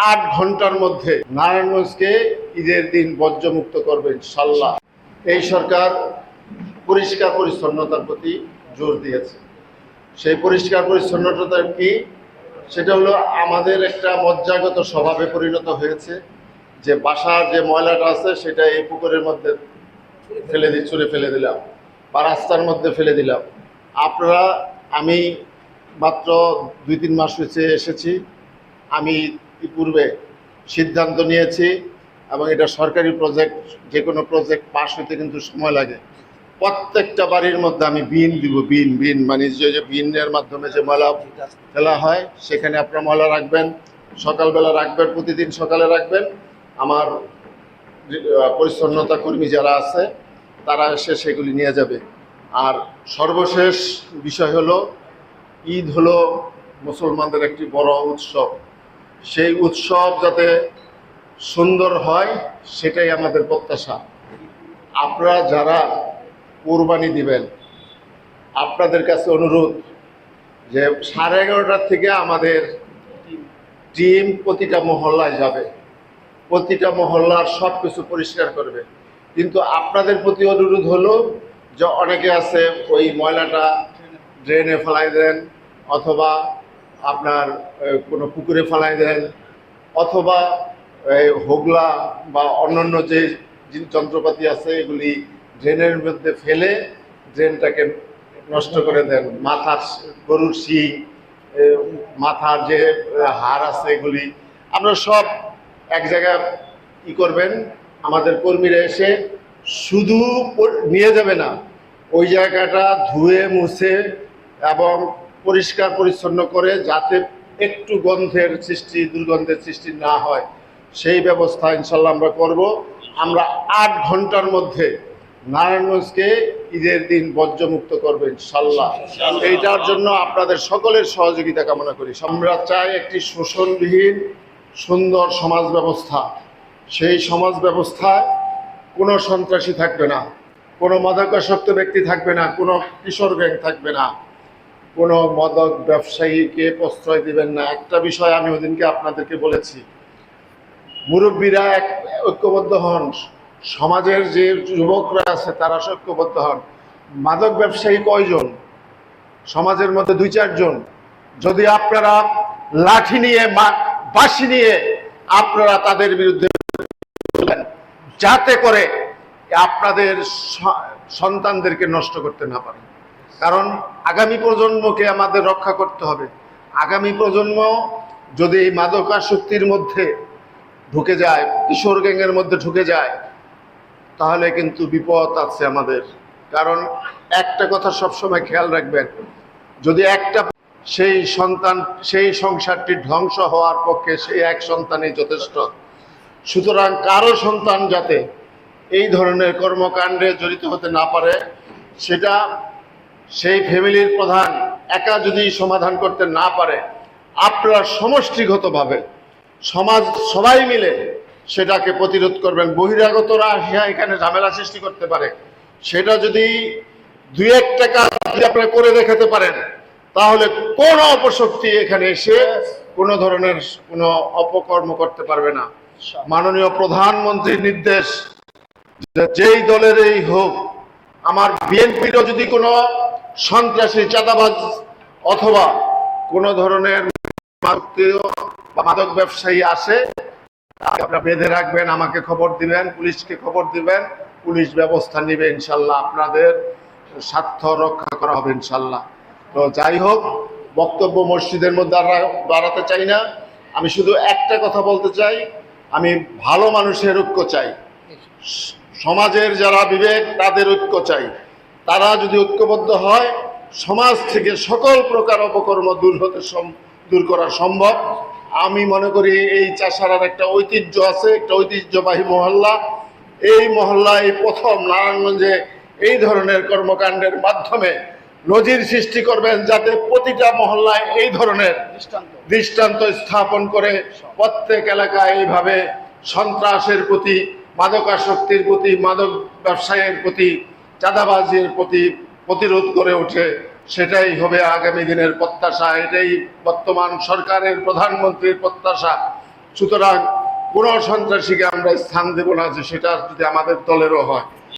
8 ঘন্টার মধ্যে নারায়ণগঞ্জকে ঈদের দিন বর্জ্যমুক্ত করবে ইনশাল্লাহ। এই সরকার পরিষ্কার পরিচ্ছন্নতার প্রতি জোর দিয়েছে। সেই পরিষ্কার পরিচ্ছন্নতা কি, সেটা হলো আমাদের একটা মজ্জাগত স্বভাবে পরিণত হয়েছে যে বাসার যে ময়লাটা আছে সেটা এই পুকুরের মধ্যে ছুঁড়ে ফেলে দিলাম বা রাস্তার মধ্যে ফেলে দিলাম। আপনারা, আমি মাত্র 2-3 মাস হয়েছে এসেছি। আমি পূর্বে সিদ্ধান্ত নিয়েছি এবং এটা সরকারি প্রজেক্ট, যে কোনো প্রজেক্ট পাস হতে কিন্তু সময় লাগে। প্রত্যেকটা বাড়ির মধ্যে আমি বিন দিব, বিন মানে যে বিনের মাধ্যমে যে ময়লা ফেলা হয় সেখানে আপনারা ময়লা রাখবেন, সকালবেলা রাখবেন, প্রতিদিন সকালে রাখবেন। আমার পরিচ্ছন্নতা কর্মী যারা আছে তারা এসে সেগুলি নিয়ে যাবে। আর সর্বশেষ বিষয় হলো, ঈদ হলো মুসলমানদের একটি বড় উৎসব। সেই উৎসব যাতে সুন্দর হয় সেটাই আমাদের প্রত্যাশা। আপনারা যারা কোরবানি দিবেন, আপনাদের কাছে অনুরোধ যে 11:30টার থেকে আমাদের টিম প্রতিটা মহল্লায় যাবে, প্রতিটা মহল্লার সব কিছু পরিষ্কার করবে। কিন্তু আপনাদের প্রতি অনুরোধ হলো যে অনেকে আছে ওই ময়লাটা ড্রেনে ফেলাই দেন, অথবা আপনার কোনো পুকুরে ফেলাই দেন, অথবা হোগলা বা অন্যান্য যে যন্ত্রপাতি আছে এগুলি ড্রেনের মধ্যে ফেলে ড্রেনটাকে নষ্ট করে দেন। মাথার গরুর শিং, মাথার যে হাড় আছে এগুলি আপনারা সব এক জায়গায় করবেন। আমাদের কর্মীরা এসে শুধু নিয়ে যাবে না, ওই জায়গাটা ধুয়ে মুছে এবং পরিষ্কার পরিচ্ছন্ন করে যাতে একটু দুর্গন্ধের সৃষ্টি না হয় সেই ব্যবস্থা ইনশাল্লাহ আমরা করব। আমরা 8 ঘন্টার মধ্যে নারায়ণগঞ্জকে ঈদের দিন বর্জ্যমুক্ত করবে ইনশাল্লাহ। এইটার জন্য আপনাদের সকলের সহযোগিতা কামনা করি। আমরা চাই একটি শোষণবিহীন সুন্দর সমাজ ব্যবস্থা। সেই সমাজ ব্যবস্থায় কোনো সন্ত্রাসী থাকবে না, কোনো মাদকাসক্ত ব্যক্তি থাকবে না, কোনো কিশোর গ্যাং থাকবে না, কোনো মাদক ব্যবসায়ীকে প্রশ্রয় দিবেন না। একটা বিষয় আমি ওদিনকে আপনাদেরকে বলেছি, মুরব্বীরা ঐক্যবদ্ধ হন, সমাজের যে যুবকরা আছে তারা ঐক্যবদ্ধ হন। মাদক ব্যবসায়ী কয়জন? সমাজের মধ্যে 2-4 জন। যদি আপনারা লাঠি নিয়ে বাঁশি নিয়ে আপনারা তাদের বিরুদ্ধে যাতে করে আপনাদের সন্তানদেরকে নষ্ট করতে না পারে। কারণ আগামী প্রজন্মকে আমাদের রক্ষা করতে হবে। আগামী প্রজন্ম যদি এই মাদকাসক্তির মধ্যে ঢুকে যায়, কিশোর গ্যাংয়ের মধ্যে ঢুকে যায়, তাহলে কিন্তু বিপদ আছে আমাদের। কারণ একটা কথা সবসময় খেয়াল রাখবেন, যদি একটা সেই সংসারটি ধ্বংস হওয়ার পক্ষে সেই এক সন্তানই যথেষ্ট। সুতরাং কারো সন্তান যাতে এই ধরনের কর্মকাণ্ডে জড়িত হতে না পারে, সেটা সেই ফ্যামিলির প্রধান একা যদি সমাধান করতে না পারে, আপনারা সমষ্টিগতভাবে সমাজ সবাই মিলে সেটাকে প্রতিরোধ করবেন। বহিরাগতরা আসিয়া এখানে ঝামেলা সৃষ্টি করতে পারে, সেটা যদি 2-1টা কাজ যদি আপনারা করে দেখাতে পারেন, তাহলে কোনো অপশক্তি এখানে এসে কোনো ধরনের কোনো অপকর্ম করতে পারবে না। মাননীয় প্রধানমন্ত্রীর নির্দেশ, যেই দলের এই হোক, আমার বিএনপিরও যদি কোনো সন্ত্রাসী, চাঁদাবাজ অথবা কোনো ধরনের মাদক ব্যবসায়ী আসে, আপনারা বেঁধে রাখবেন, আমাকে খবর দিবেন, পুলিশকে খবর দিবেন, পুলিশ ব্যবস্থা নিবে ইনশাল্লাহ। আপনাদের স্বার্থ রক্ষা করা হবে ইনশাল্লাহ। তো যাই হোক, বক্তব্য মসজিদের মধ্যে বাড়াতে চাই না। আমি শুধু একটা কথা বলতে চাই, আমি ভালো মানুষের ঐক্য চাই, সমাজের যারা বিবেক তাদের ঐক্য চাই। তারা যদি ঐক্যবদ্ধ হয়, সমাজ থেকে সকল প্রকার অপকর্ম দূর করা সম্ভব। আমি মনে করি এই চাষারার একটা ঐতিহ্য আছে, একটা ঐতিহ্যবাহী মহল্লা। এই মহল্লায় প্রথম নারায়ণগঞ্জে এই ধরনের কর্মকাণ্ডের মাধ্যমে নজির সৃষ্টি করবেন, যাতে প্রতিটা মহল্লায় এই ধরনের দৃষ্টান্ত স্থাপন করে প্রত্যেক এলাকায় এইভাবে সন্ত্রাসের প্রতি, মাদকাসক্তির প্রতি, মাদক ব্যবসায়ের প্রতি, চাঁদাবাজির প্রতি প্রতিরোধ করে ওঠে। সেটাই হবে আগামী দিনের প্রত্যাশা, এটাই বর্তমান সরকারের প্রধানমন্ত্রীর প্রত্যাশা। সুতরাং কোনো সন্ত্রাসীকে আমরা স্থান দেব না যে সেটা যদি আমাদের দলেরও হয়।